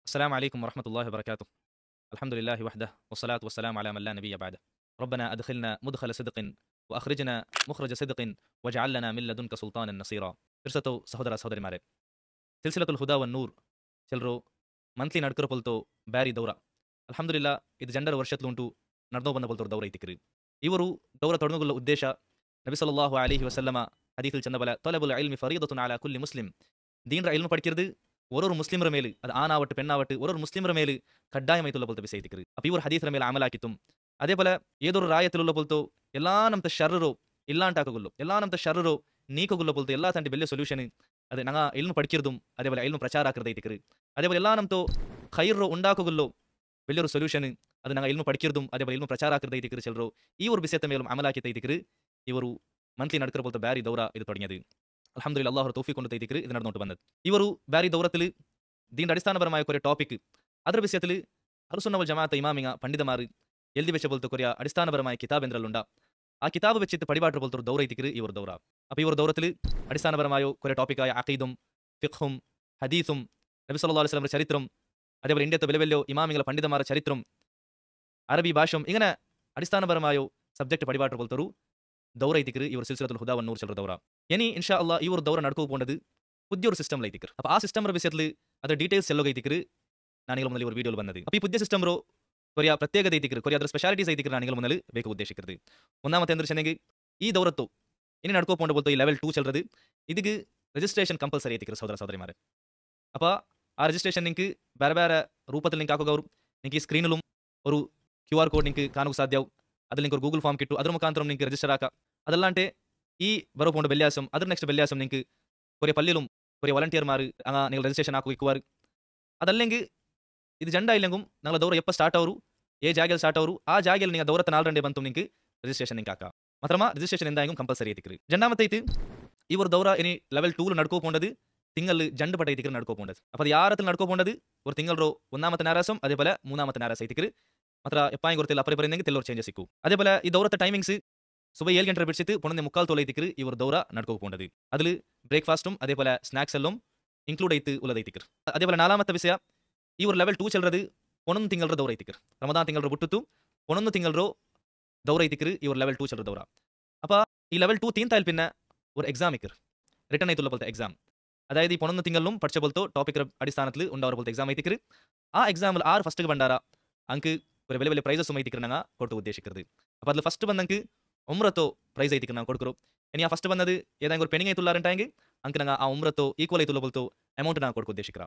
السلام عليكم ورحمة الله وبركاته. الحمد لله وحده والصلاة والسلام على من لا نبي بعده. ربنا أدخلنا مدخل صدق وأخرجنا مخرج صدق واجعل لنا من لدنك سلطانا نصيرا. ತಿರ್ಸತು ಸಹೋದರ ಸಹೋದರಿಮಾರೆ, ಸಿಲ್ಸಿಲತುಲ್ ಹುದಾ ವನ್ ನೂರ್ ಚಿಲ್ರು ಮಂತ್ಲಿ ನಡ್ಕರ ಪೊಲ್ತು ಬ್ಯಾರಿ ದೌರ ಅಲ್ಹಮ್ದುಲಿಲ್ಲಾ ಇದು ಜಂಡರ ವರ್ಷತ್ಲುಂಟು ನಡ್ದೋ ಬಂದ ಪೊಲ್ತರು ದೌರ ಐತಿಕ್ರಿ. ಇವರು ದೌರ ತೊಡಗುಲ್ಲ ಉದ್ದೇಶ ನಬಿ ಸಲ್ಲಲ್ಲಾಹು ಅಲೈಹಿ ವಸಲ್ಲಮ ಹದೀಥಿಲ್ ಚಂದಬಲ ತೊಲಬುಲ್ ಇಲ್ಮಿ ಫರೀದತುನ್ ಅಲಾ ಕುಲ್ಲಿ ಮುಸ್ಲಿಂ. ದೀನ್ರ ಇಲ್ಮು படிக்கிறது ஒரு முஸ்லிமர மேலு, அது ஆணாவட்டு பெண்ணாவட்டு ஒரு முஸ்லிமர மேலு கட்டாயமைத்துள்ள போல்ತ ವಿಷಯತಿಕ್ರಿ. ಅಪ ಇವರು ಹದೀಥರ ಮೇಲೆ ಅಮಲಾಕಿತ್ತು. ಅದೇ ಪಲ ಏದೊರು ರಾಯತಿಲುಲ್ಲ ಪೊಲ್ತು ಎಲ್ಲಾ ನಮ್ತ ಶರ್ರು ಇಲ್ಲಾಂಟಾಕಗುಲ್ಲು, ಎಲ್ಲಾ ನಮ್ತ ಶರ್ರು ನೀಕಗುಲ್ಲ ಪೊಲ್ತು ಎಲ್ಲಾ ತಂಟಿ ಬೆಲ್ಲೆ ಸೊಲ್ಯೂಷನ್ ಅದೇ ನಂಗ ಇಲ್ಮು ಪಡಿಕಿರ್ದು ಅದೇ ಪಲ ಇಲ್ಮು ಪ್ರಚಾರ ಆಕೃದೈತಿಕ್ರಿ. ಅದೇ ಪಲ ಎಲ್ಲಾ ನಮ್ತು ಖೈರ್ರು ಉಂಡಾಕಗುಲ್ಲು ಬೆಲ್ಲರು ಸೊಲ್ಯೂಷನ್ ಅದು ನಂಗ ಇಲ್ಮು ಪಡಿಕಿರ್ದು ಅದೇ ಪಲ ಇಲ್ಮು ಪ್ರಚಾರ ಆಕೃದೈತಿಕ್ರಿ. ಚೆಲ್ರು ಇವರು ಬಿಸೆತ ಮೇಲೂ ಅಮಲಾಕಿತೈತಿಕ್ರಿ. ಇವರು ಮಂತ್ಲಿ ನಡ್ಕರ ಪೊಲ್ತ ಬ್ಯಾರಿ ದೌರ ಇದು ತೊಡങ്ങിಯದು. ಅಲ್ಹಮ್ದುಲಿಲ್ಲಾ ಅಲ್ಲಾಹು ತೌಫೀಕ್ കൊണ്ട് തൈതിക്രി ഇത് നടന്നുകൊണ്ട് വന്നത്. ഇവരു ബാരി ദൗറത്തിൽ ദീന്റെ അടിസ്ഥാനപരമായ കുറെ ടോപ്പിക് ಅದರ ವಿಷಯത്തിൽ ಅಹ್ಲುಸುನ್ನ ವಲ್ ಜಮಾಅತ್ ಇಮಾಮಿಂಗ ಪಂಡಿತಮಾರು ಎಲ್ದಿ വെച്ച പോലത്തെ കുറെ അടിസ്ഥാനപരമായ കിതാബ് എന്തെല്ലാം ആ കിതാബ് വെച്ചിട്ട് പടിപാട്ട് പോലത്തെ ദൗറ ಐತಿಕ್ರಿ ഇവർ ദൗറ. അപ്പോൾ ഇവർ ദൗറത്തിൽ അടിസ്ഥാനപരമായ കുറെ ടോപ്പിക്കായ അഖീദും ഫിഖ്ഹും ഹദീസും നബി സല്ലല്ലാഹു അലൈഹി വസല്ലം ചരിത്രം അതേപോലെ ഇന്ത്യത്തെ വലിയ വലിയ ഇമാമിಗಳ പണ്ഡിതമാರ ചരിത്രം ಅರಬಿ ಭಾಷೆ ഇങ്ങനെ അടിസ്ഥാനപരമായ ಸಬ್ಜೆಕ್ಟ್ ಪಡಿಪಾಟ್ പോലത്തെ ದೌರ ಐತಿಕ್ರಿ. ಇವರು ಸಿಲ್ಸಿಲತುಲ್ ಹುದಾ ವನ್ ನೂರ್ ಚಿಲ್ರ ದೌರ ಏನಿ ಇನ್ಶಾ ಅಲ್ಲಾ ಇವರು ದೌರ ನಡ್ಕೋಕೊಂಡದು ಪುದ್ಯ ഒരു ಸಿಸ್ಟಮ್ ಐತಿಕ್ರಿ. അപ്പോൾ ಆ ಸಿಸ್ಟಮ್ ವಿಷಯത്തിൽ ಅದರ ಡೀಟೇಲ್ಸ್ ಎಲ್ಲೋ ಐತಿಕ್ರಿ ನಾನಿಗಳ ಮುಂದೆ ಇವರು ವಿಡಿಯೋಲಿ ಬಂದದು. അപ്പോൾ ಈ പുതിയ സിസ്റ്റം ಕೊರಿಯ ಪ್ರತ್ಯೇಕತೆ ಐತಿಕ್ರಿ, ಕೊರಿಯ ಅದರ ಸ್ಪೆಷಾಲಿಟೀಸ್ ಐತಿಕ್ರಿ ನಾನಿಗಳ ಮುಂದೆ ಬೇಕು ಉದ್ದೇಶಿಕ್ಕಿರ್ದು. ഒന്നാമത്തെ ಅಂದ್ರೆ ಚೆನ್ನಗಿ ಈ ದೌರತ್ತು ಇನ್ನು ನಡ್ಕೋಕೊಂಡು ಬೋಲ್ತು ಈ ಲೆವೆಲ್ 2 ಚೆಲ್ರದು ಇದಕ್ಕೆ ರಿಜಿಸ್ಟ್ರೇಷನ್ ಕಂಪಲ್ಸರಿ ಐತಿಕ್ರಿ ಸಹೋದರ ಸಹೋದರಿಮಾರೆ. അപ്പോൾ ಆ ರಿಜಿಸ್ಟ್ರೇಷನ್ ನಿಂക്ക് ಬೇರೆ ಬೇರೆ ರೂಪത്തിൽ ನಿಂക്ക് ಹಾಕೋಗವರು ನಿಂಗೆ ಈ ಸ್ಕ್ರೀನಿലും ഒരു QR ಕೋಡ್ ನಿಂക്ക് ಕಾಣುವ ಸಾಧ್ಯವು. അതിൽ നിങ്ങൾക്ക് ഒരു ഗൂഗിൾ ഫോം കിട്ടും, അದ್ರ മുഖാന്തരം നിങ്ങൾക്ക് രജിസ്റ്റർ ആക്കാം. അതല്ലാണ്ട് ഈ ബറോപോണ്ട് വെള്ളിയാസം അದ್ರ ನೆಕ್ಸ್ಟ್ വെള്ളിയാസം നിങ്ങൾക്ക് കുറേ പള്ളിയിലും കുറേ ವಾಲಂಟಿಯರ್മാർ നിങ്ങൾ രജിസ്ട്രേഷൻ ಹಾಕುವಿക്കുವಾರು. ಅದല്ലെങ്കിൽ ಇದು ಜಂಡ ಇಲ್ಲಂಗೂ ನಂಗಳ ದೌರ ಎಪ್ಪ ಸ್ಟಾರ್ಟ್ ಅವರು ಏ ಜಾಗೆಯಲ್ಲಿ ಸ್ಟಾರ್ಟ್ ಅವರು ಆ ಜಾಗೆಯಲ್ಲಿ ನೀವು ದೌರತ 4 ಗಂಟೆ ಬಂತು ನಿಂಗೆ ರಿಜಿಸ್ಟ್ರೇಷನ್ ನಿಂಗೆ ಹಾಕ ಮಾತ್ರಮ ರಿಜಿಸ್ಟ್ರೇಷನ್ ಎಂದಾಯಂಗೂ ಕಂಪಲ್ಸರಿ ಐತಿಕ್ರಿ. ಜಂಡ ಮತ್ತೈತಿ ಇವರು ದೌರ ಇನಿ ಲೆವೆಲ್ 2 ನಡ್ಕೋಕೊಂಡದು ತಿಂಗಳು ಜಂಡ ಪಟ ಐತಿಕ್ರಿ ನಡ್ಕೋಕೊಂಡದು. അപ്പോൾ ಅದು ಯಾರ ಹತ್ರ ನಡ್ಕೋಕೊಂಡದು ഒരു തിങ്കളോ ഒന്നാമത്തെ ഞായറാഴ്ച അതേപോലെ മൂന്നാമത്തെ ഞായറാഴ്ച ಐತಿಕ್ರಿ. ಮಾತ್ರ ಎಪ್ಪಾಯಿ ಗೊತ್ತಿಲ್ಲ ಅಪರಿ ಬರೆದಂಗೆ ತೆಲ್ಲೋರ್ ಚೇಂಜಸ್ ಸಿಕ್ಕು. അതേപോലെ ಈ ದೌರತ ಟೈಮಿಂಗ್ಸ್ ಸುಬಹ 7 ಗಂಟೆ ಬಿಡಿಸಿತ್ತು 11:45 തോല ಐತಿಕ್ರಿ ಇವರು ದೌರ ನಡ್ಕೋಕೊಂಡದು. അതിൽ ಬ್ರೇಕ್ಫಾಸ್ಟುം അതേപോലെ ಸ್ನಾಕ್ಸ್ ಎಲ್ಲೂ ಇನ್ಕ್ಲೂಡ್ ಐತಿ ಉಲ್ಲದೈತಿಕ್ರಿ. അതേപോലെ ನಾಲಾಮತ್ತ ವಿಷಯ ಇವರು ಲೆವೆಲ್ 2 ಚೆಲ್ರದು 11 ತಿಂಗಳರ ದೌರ ಐತಿಕ್ರಿ. ರಮದಾನ್ ತಿಂಗಳರ ಬಿಟ್ಟಿತ್ತು 11 ತಿಂಗಳರ ದೌರ ಐತಿಕ್ರಿ ಇವರು ಲೆವೆಲ್ 2 ಚೆಲ್ರ ದೌರ. അപ്പോൾ ഈ ലെവൽ 2 തീൻ താൽ പിന്നെ ഒരു എക്സാം ഇക്കർ റിട്ടൺ ആയിട്ടുള്ള പോലത്തെ എക്സാം, അതായത് ഈ 11 തിങ്കളിലും പഠിച്ച പോലത്തെ ടോപ്പിക് അടിസ്ഥാനത്തിൽ ഉണ്ടാവുന്ന പോലത്തെ എക്സാം ಐತಿಕ್ರಿ. ആ എക്സാമിൽ 6 ഫസ്റ്റ് ಬಂದಾರ ಅಂಕ ഒരു വലിയ വലിയ പ്രൈസസ് ಐತಿಕ್ರಿ ನಂಗ ಕೊಟ್ಟು ಉದ್ದೇಶಿಕ್ಕಿರ್ದು. അപ്പോൾ അതിൽ ഫസ്റ്റ് ಬಂದಂಕ ഉംറത്തോ ಪ್ರೈಸ್ ಐತಿಕ್ರಿ ನಾವು ಕೊಡ್ಕರು. ಇനി ಆ ಫಸ್ಟ್ ಬಂದದು ಏದಾಂಗ ഒരു പെനിങ് ಐತುಲ್ಲಾರಂಟಾಂಗೆ ಅಂಕ ನಂಗ ಆ ಉಮ್ರತ್ತೋ ಈಕ್ವಲ್ ಐತುಲ್ಲ പോലത്തെ ಅಮೌಂಟ್ ನಾವು ಕೊಡ್ಕೊ ಉದ್ದೇಶಿಕ್ರ.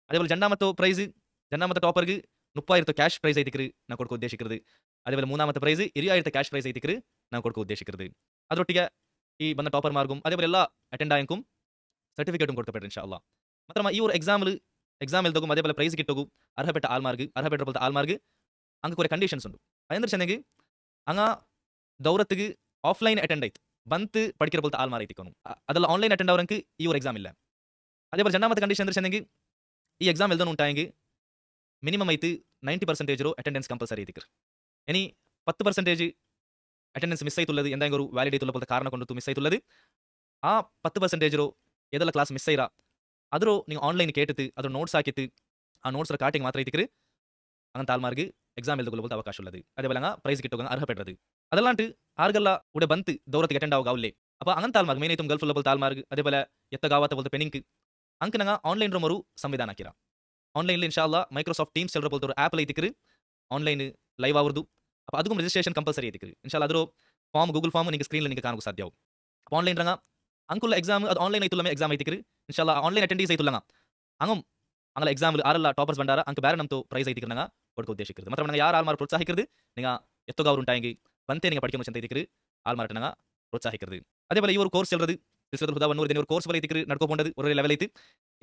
അതേപോലെ രണ്ടാമത്തെ പ്രൈസ് രണ്ടാമത്തെ ടോപ്പർക്ക് 30,000 ಕ್ಯಾಶ್ ಪ್ರೈಸ್ ಐತಿಕ್ರಿ ನಾವು ಕೊಡ್ಕೊ ಉದ್ದೇಶಿಕ್ಕಿರ್ದು. അതേപോലെ മൂന്നാമത്തെ പ്രൈസ് 20,000 ಕ್ಯಾಶ್ ಪ್ರೈಸ್ ಐತಿಕ್ರಿ ನಾವು ಕೊಡ್ಕೊ ಉದ್ದೇಶಿಕ್ಕಿರ್ದು. ಅದರೊಟ್ಟಿಗೆ ಈ ಬಂದ ಟಾಪರ್ ಮಾರ್ಗum അതേപോലെ ಎಲ್ಲ ಅಟೆಂಡ್ ಆಯಂಕುಂ ಸರ್ಟಿಫಿಕೇಟುം ಕೊಡ್ತಪೆಟ್ರಿ ಇನ್ಶಾ ಅಲ್ಲಾಹ್. ಮಾತ್ರಮ ಈ ഒരു എക്സാം എഴുതകും അതേപോലെ പ്രൈസ് കിട്ടുകയും അർഹപ്പെട്ട ആൾമാർക്ക് പോലത്തെ ആൾമാർക്ക് അങ്ങ് കുറേ കണ്ടീഷൻസ് ഉണ്ട്. അതെന്താ ചെന്നെങ്കിൽ അങ്ങ ദൗറത്തിക്ക് ഓഫ്ലൈൻ അറ്റൻഡ് ആയിട്ട് ಬಂತು പഠിக்கிற പോലത്തെ ആൾമാർ ಐತಿಕೋನು. ಅದೆಲ್ಲ ಆನ್ಲೈನ್ ಅಟೆಂಡ್ ಅವರಂಗೆ ಈ ഒരു ಎಕ್ಸಾಮ್ ಇಲ್ಲ. അതേപോലെ രണ്ടാമത്തെ കണ്ടീഷൻ എന്താ ചെന്നെങ്കിൽ ഈ എക്സാം എഴുതാൻ ഉണ്ടായെങ്കിൽ മിനിമം ആയിട്ട് 90% അറ്റൻഡൻസ് ಕಂಪಲ್ಸರಿ ಐತಿಕ್ರಿ. ഇനി 10% ಅಟೆಂಡೆನ್ಸ್ ಮಿಸ್ ಆಯ್ತುള്ളത് ಎಂದಾಂಗ ഒരു ವ್ಯಾಲಿಡ್ ಐತುಲ್ಲ പോലത്തെ ಕಾರಣ ಕೊಂಡು ಮಿಸ್ ಆಯ್ತುള്ളത് ಆ 10% ഏതെല്ലാം ക്ലാസ് മിസ് ആയിರಾ ಆದರೂ ನೀವು ಆನ್ಲೈನ್ ಕೇಟಿತ್ತು ಅದ್ರ ನೋಟ್ಸ್ ಹಾಕಿತ್ತು ಆ ನೋಟ್ಸ್ರ ಕಾಟಿಂಗ್ ಮಾತ್ರ ಐತಿಕ್ರಿ അങ്ങനത്തെ ആൾമാർക്ക് എക്സാം എഴുതുകൊള്ള പോലത്തെ അവകാശം ഉള്ളത്. അതേപോലെ അങ്ങ് പ്രൈസ് കിട്ടുക അർഹപ്പെട്ടത്. അതല്ലാണ്ട് ആർക്കെല്ലാം ഇവിടെ ಬಂತು ദൗറത്തിക്ക് അറ്റൻഡ് ആവുകയില്ലേ. അപ്പോൾ അങ്ങനത്തെ ആൾമാർക്ക് മെയിൻ ആയിട്ടും ഗൾഫുള്ള പോലത്തെ ആൾമാർക്ക് അതേപോലെ എത്തകാവാത്ത പോലത്തെ പെനിക്ക് ಅಂಕ ನಂಗ ಆನ್ಲೈನ್ ರೂಮ್ ഒരു ಸಂವಿಧಾನ ಹಾಕಿರ. ಆನ್ಲೈನ್ ಇನ್ಶಾ ಅಲ್ಲಾಹ್ ಮೈಕ್ರೋಸಾಫ್ಟ್ ಟೀಮ್ಸ್ ಚೆಲ್ರ പോലത്തെ ഒരു ಆ್ಯಪ್ ಐತಿಕ್ರಿ ಆನ್ಲೈನ್ ಲೈವ್ ಅವ್ರದ್ದು. അപ്പോൾ ಅದಕ್ಕೂ ರಿಜಿಸ್ಟ್ರೇಷನ್ ಕಂಪಲ್ಸರಿ ಐತಿಕ್ರಿ ಇನ್ಶಾ ಅಲ್ಲಾಹ್. ಅದರ ಫಾರ್ಮ್ ಗೂಗಲ್ ಫಾರ್ಮ್ ನಿಮಗೆ ಸ್ಕ್ರೀನ್ ನಿಮಗೆ ಕಾಣುವ ಸಾಧ್ಯವು. ಆನ್ಲೈನ್ ರಂಗ ಅಂಕುಲ್ಲ ಎಕ್ಸಾಮ್ ಅದು ಆನ್ಲೈನ್ ಐತುಲ್ಲ ಎಕ್ಸಾಮ್ ಐತಿಕ್ರಿ ಇನ್ಶಾ ಅಲ್ಲಾಹ್. ಆನ್ಲೈನ್ ಅಟೆಂಡೀಸ್ ಐತುಲ್ಲಂಗ ಅಂಗಂ ಅಂಗಲ ಎಕ್ಸಾಮ್ ಆರೆಲ್ಲ ಟಾಪರ್ಸ್ ಬಂದಾರ ಅಂಕ ಬೇರೆ ನಮ್ದು ಪ್ರೈಸ್ ಐತಿಕ್ರಿ ನಂಗ ಕೊಡ್ಕೊ ಉದ್ದೇಶಿಕ್ಕಿರ್ದು. ಮಾತ್ರ ನಂಗೆ ಯಾರು ಆಲ್ಮಾರ್ ಪ್ರೋತ್ಸಾಹಿಕ್ಕಿರ್ದು ನಿಂಗ ಎತ್ತೋಗ ಅವರು ಉಂಟಾಯಂಗಿ ಬಂತೆ ನಿಂಗೆ ಪಡಿಕೊಂಡು ಚಂತ ಐತಿಕ್ರಿ ಆಲ್ಮಾರ್ಟ್ ನಂಗ ಪ್ರೋತ್ಸಾಹಿಕ್ಕಿರ್ದು. അതേപോലെ ഈ ഒരു കോഴ്സ് ചെല്ലുന്നത് സിൽസിലത്തുൽ ഹുദാ വൻ നൂർ ഇതിന് ഒരു കോഴ്സ് പോലെ ಐತಿಕ್ರಿ ನಡ್ಕೋಕೊಂಡದು ഒരു ಲೆವೆಲ್ ಐತಿ.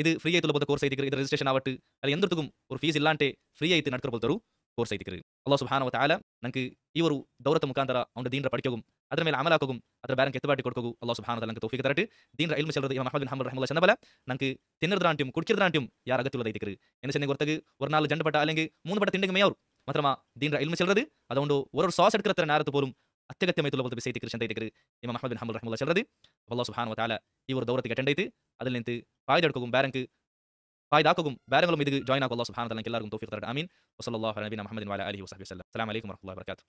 ಇದು ಫ್ರೀ ಐತುಲ್ಲ போலത്തെ ಕೋರ್ಸ್ ಐತಿಕ್ರಿ. ಇದು ರಿಜಿಸ್ಟ್ರೇಷನ್ ಆವಟ್ಟು ಅದು ಎಂದರ್ತಿಗೂ ஒரு ಫೀಸ್ ಇಲ್ಲಾಂಟೆ ಫ್ರೀ ಐತಿ ನಡ್ಕರ போலത്തെ ഒരു ಕೋರ್ಸ್ ಐತಿಕ್ರಿ. ಅಲ್ಲಾಹ್ ಸುಬ್ಹಾನಹು ವ ತಆಲ ನಂಗೆ ಈ ഒരു ದೌರತ ಮುಖಾಂತರ ಅವನ ದೀನರ ಪಡಿಕೋಗum ಅದರ ಮೇಲೆ ಅಮಲಾಕೋಗum ಅದರ ಬ್ಯಾರನ್ ಎತ್ತಬಾಟಿ ಕೊಡ್ಕೋಗು ಅಲ್ಲಾಹ್ ಸುಬ್ಹಾನಹು ವ ತಆಲ ನಂಗೆ ತೌಫೀಕ್ ತರಟಿ ದೀನರ ಇಲ್ಮು ಚೆಲ್ಲದು ಇಮಾಮ್ ಅಹ್ಮದ್ ಬಿನ್ ಹಂಬಲ್ ರಹಿಮಹುಲ್ಲಾಹ್ ಚಂದಬಲ ನಂಗೆ ತಿನ್ನರ್ದ್ರಾಂಟ್ಯಂ ಕುಡ್ಕಿರ್ದ್ರಾಂಟ್ಯಂ ಯಾರ ಅಗತ್ಯವಿಲ್ಲ ಐತಿಕ್ರಿ. ಎನ್ನ ಚೆನ್ನೆ ಗೊತ್ತಗೆ ഒരു 4 ജണ്ട പട്ട അല്ലെങ്കിൽ 3 പട്ട തിണ്ടിಗೆ ಮೇಯವರು ಮಾತ್ರಮ ದೀನರ ಇಲ್ಮು ಚೆಲ್ಲದು ಅದೊಂದು ഒരു ಸಾಸ್ എടുക്കത്ര നേരത്തെ പോലും ಅತ್ಯಗತ್ಯಮೈತುಲ್ಲ പോലത്തെ ವಿಷಯ ಐತಿಕ್ರಿ ಚಂದ ಐತಿಕ್ರಿ ಇಮಾಮ್ ಅಹ್ಮದ್ ಬಿನ್ ಹಂಬಲ್ ರಹಿಮಹುಲ್ಲಾಹ್ ಚೆಲ್ಲದು. ಅಲ್ಲಾಹ್ ಸುಬ್ಹಾನಹು ವ ತಆಲ ಈ ഒരു ದೌರತಿಗೆ ಅಟೆಂಡ್ ಐತಿ അതിൽ ನಿಂತು ಫಾಯಿದೆ എടുಕೋಗum ಬ್ಯಾರಂಕ್ ഫായിദാക്കുകയും വേറെങ്ങളും ഇത് ജോയിൻ ആക്കും അല്ലാഹു സുബ്ഹാനഹു വ തആല എല്ലാവർക്കും തൗഫീഖ് തരട്ടെ ആമീൻ വസല്ലല്ലാഹു അലാ നബിയിന മുഹമ്മദിൻ വഅലാ ആലിഹി വസഹ്ബിഹി വസല്ലം അസ്സലാമു അലൈക്കും വറഹ്മത്തുള്ളാഹി വബറകാതുഹു